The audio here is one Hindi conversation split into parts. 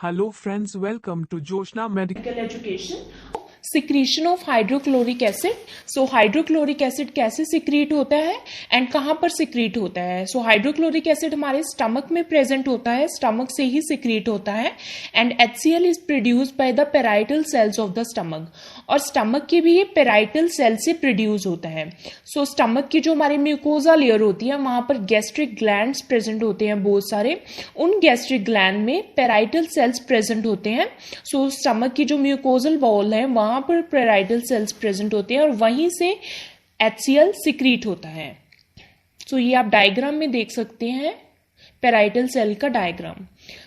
Hello friends, welcome to Joshna Medical Education. Secretion of hydrochloric acid. So hydrochloric acid कैसे सिक्रीट होता है एंड कहाँ पर सिक्रीट होता है. सो हाइड्रोक्लोरिक एसिड हमारे स्टमक में प्रेजेंट होता है, स्टमक से ही सिक्रीट होता है and HCl is produced by the parietal cells of the stomach. और स्टमक की भी ये पेराइटल सेल से प्रोड्यूस होता है. सो स्टमक की जो हमारी म्यूकोजा लेयर होती है वहां पर गैस्ट्रिक ग्लैंड्स प्रेजेंट होते हैं बहुत सारे. उन गैस्ट्रिक ग्लैंड में पेराइटल सेल्स प्रेजेंट होते हैं. सो स्टमक की जो म्यूकोजल वॉल है वहां पर पेराइटल सेल्स प्रेजेंट होते हैं और वहीं से HCl सिक्रीट होता है. सो ये आप डायग्राम में देख सकते हैं, पेराइटल सेल का diagram.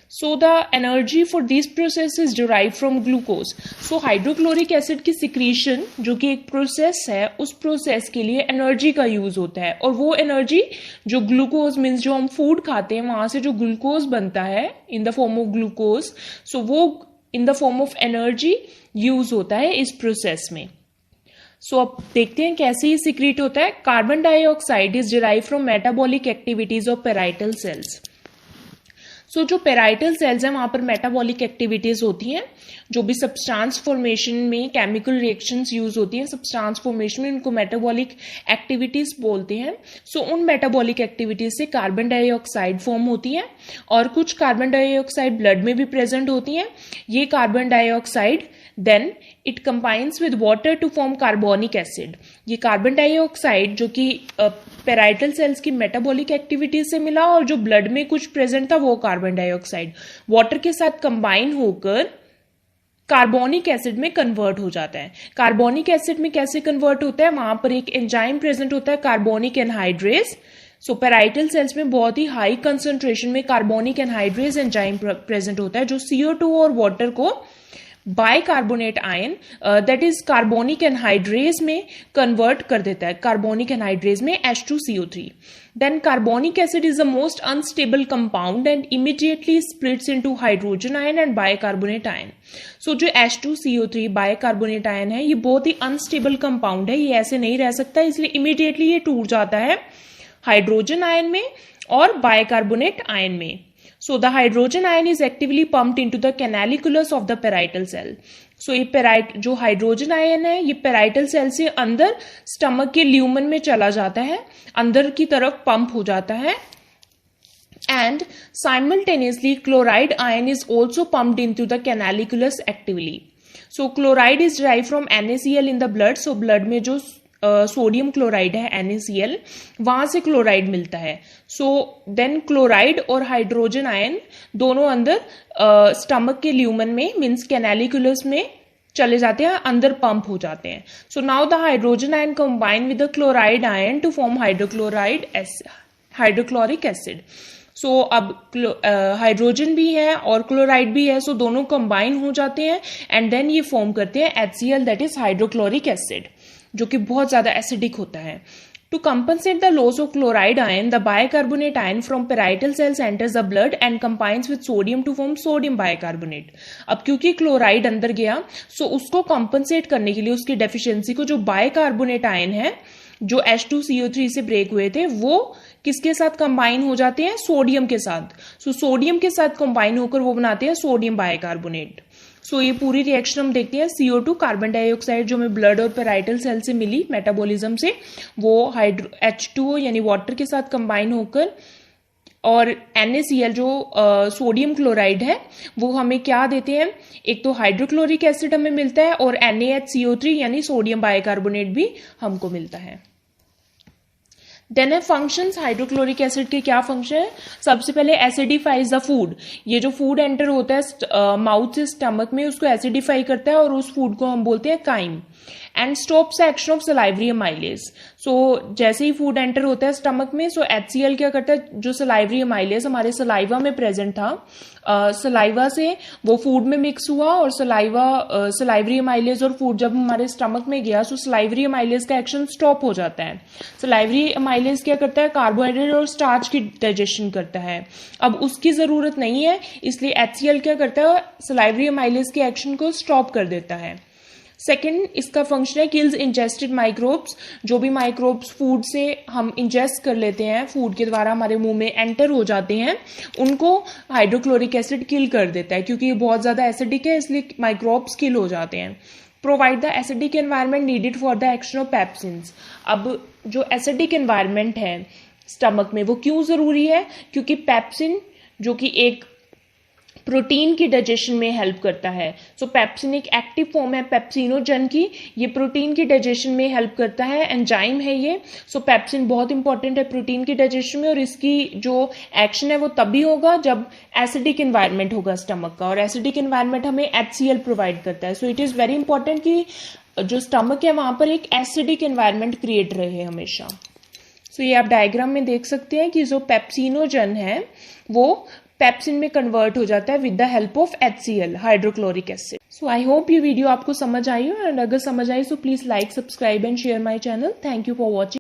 So the energy for this process is derive from glucose. So hydrochloric acid की सिक्रीशन जो कि एक प्रोसेस है, उस प्रोसेस के लिए एनर्जी का यूज होता है और वो एनर्जी जो ग्लूकोज मीन्स जो हम फूड खाते हैं वहां से जो ग्लूकोज बनता है in the form of glucose, so वो in the form of energy use होता है इस प्रोसेस में. सो अब देखते हैं कैसे ये सिक्रीट होता है. Carbon dioxide is derive from metabolic activities of parietal cells. So जो पेराइटल सेल्स हैं वहां पर मेटाबॉलिक एक्टिविटीज होती हैं, जो भी सब्सटेंस फॉर्मेशन में केमिकल रिएक्शंस यूज होती हैं सब्सटेंस फॉर्मेशन में, उनको मेटाबॉलिक एक्टिविटीज बोलते हैं. सो उन मेटाबॉलिक एक्टिविटीज से कार्बन डाइऑक्साइड फॉर्म होती है और कुछ कार्बन डाइऑक्साइड ब्लड में भी प्रेजेंट होती हैं. ये carbon dioxide then it combines with water to form carbonic acid. ये कार्बन डाइऑक्साइड जो कि पेराइटल सेल्स की मेटाबॉलिक एक्टिविटी से मिला और जो ब्लड में कुछ प्रेजेंट था वो कार्बन डाइऑक्साइड वाटर के साथ कंबाइन होकर कार्बोनिक एसिड में कन्वर्ट हो जाता है. कार्बोनिक एसिड में कैसे कन्वर्ट होता है, वहां पर एक एंजाइम प्रेजेंट होता है carbonic anhydrase. So parietal cells में बहुत ही हाई कंसंट्रेशन में कार्बोनिक एनहाइड्रेज एंजाइम प्रेजेंट होता है जो CO2 और वाटर को bicarbonate ion that is carbonic anhydrase में कन्वर्ट कर देता है, कार्बोनिक एनहाइड्रेज में H2CO3. Then carbonic acid is the most unstable compound and immediately splits into hydrogen ion and bicarbonate ion. So जो H2CO3 बाइकार्बोनेट आयन है ये बहुत ही अनस्टेबल कंपाउंड है, ये ऐसे नहीं रह सकता, इसलिए इमीडिएटली ये टूट जाता है हाइड्रोजन आयन में और बाइकार्बोनेट आयन में. So the hydrogen ion is actively pumped into the canaliculus of the parietal cell. So ये जो हाइड्रोजन आयन है ये पेराइटल सेल से अंदर स्टमक के ल्यूमन में चला जाता है, अंदर की तरफ पंप हो जाता है. And simultaneously chloride ion is also pumped into the canaliculus actively. So chloride is derived from NaCl in the blood. So blood में जो सोडियम क्लोराइड है NaCl, वहां से क्लोराइड मिलता है. सो देन क्लोराइड और हाइड्रोजन आयन दोनों अंदर स्टमक के ल्यूमन में मीन्स कैनालिकुलस में चले जाते हैं, अंदर पंप हो जाते हैं. So now the hydrogen ion combine with the chloride ion to form hydrochloric acid. So अब हाइड्रोजन भी है और क्लोराइड भी है, सो दोनों कंबाइन हो जाते हैं एंड देन ये फॉर्म करते हैं HCl that is hydrochloric acid, जो कि बहुत ज्यादा एसिडिक होता है. To compensate the loss of chloride ion the bicarbonate ion from parietal cells enters the blood and combines with sodium to form sodium bicarbonate. अब क्योंकि क्लोराइड अंदर गया सो उसको कंपनसेट करने के लिए उसकी डेफिशिएंसी को जो बाइकार्बोनेट आयन है जो H2CO3 से ब्रेक हुए थे वो किसके साथ कंबाइन हो जाते हैं, सोडियम के साथ. सो सोडियम के साथ कंबाइन होकर वो बनाते हैं सोडियम बाइकार्बोनेट. सो ये पूरी रिएक्शन हम देखते हैं. CO2 कार्बन डाइऑक्साइड जो हमें ब्लड और पेराइटल सेल से मिली मेटाबॉलिज्म से, वो H2O यानी वाटर के साथ कंबाइन होकर और NaCl जो सोडियम क्लोराइड है वो हमें क्या देते हैं, एक तो हाइड्रोक्लोरिक एसिड हमें मिलता है और NaHCO3 यानी सोडियम बाइकार्बोनेट भी हमको मिलता है. देन है फंक्शंस. हाइड्रोक्लोरिक एसिड के क्या फंक्शन है, सबसे पहले एसिडिफाइज द फूड. ये जो फूड एंटर होता है माउथ से स्टमक में उसको एसिडिफाई करता है और उस फूड को हम बोलते हैं chyme. And stops action of salivary amylase. So जैसे ही फूड एंटर होता है स्टमक में सो HCl क्या करता है, जो सलाइवरी अमाइलेज हमारे सलाइवा में प्रेजेंट था, सलाइवा से वो फूड में मिक्स हुआ और सलाइवरी अमाइलेज और फूड जब हमारे स्टमक में गया सो सलाइवरी अमाइलेज का एक्शन स्टॉप हो जाता है. सलाइवरी अमाइलेज क्या करता है, कार्बोहाइड्रेट और स्टार्च की डाइजेशन करता है. अब उसकी जरूरत नहीं है इसलिए HCl क्या करता है, सलाइवरी अमाइलेज के एक्शन को स्टॉप कर देता है. सेकेंड इसका फंक्शन है किल्स इंजेस्टेड माइक्रोब्स, जो भी माइक्रोब्स फूड से हम इंजेस्ट कर लेते हैं, फूड के द्वारा हमारे मुंह में एंटर हो जाते हैं, उनको हाइड्रोक्लोरिक एसिड किल कर देता है, क्योंकि ये बहुत ज़्यादा एसिडिक है इसलिए माइक्रोब्स किल हो जाते हैं। Provide the acidic environment needed for the action of pepsins. अब जो एसिडिक एनवायरनमेंट है स्टमक में वो क्यों ज़रूरी है, क्योंकि पेप्सिन जो कि एक प्रोटीन की डाइजेशन में हेल्प करता है। सो पेप्सिन एक एक्टिव फॉर्म है पेप्सिनोजन की, ये प्रोटीन की डाइजेशन में हेल्प करता है, एंजाइम है ये। सो पेप्सिन बहुत इंपॉर्टेंट है प्रोटीन की डाइजेशन में, और इसकी जो एक्शन है वो तभी होगा जब एसिडिक एनवायरनमेंट होगा स्टमक का, और एसिडिक एनवायरनमेंट हमें HCl प्रोवाइड करता है। So it is very important कि जो स्टमक है वहाँ पर एक एसिडिक एनवायरनमेंट क्रिएट रहे हमेशा। सो ये आप डायग्राम में देख सकते हैं कि जो पेप्सिनोजन है वो पेप्सिन में कन्वर्ट हो जाता है with the help of HCl, hydrochloric acid. So I hope ये वीडियो आपको समझ आई हो, एंड अगर समझ आई तो please like, subscribe and share my channel. Thank you for watching.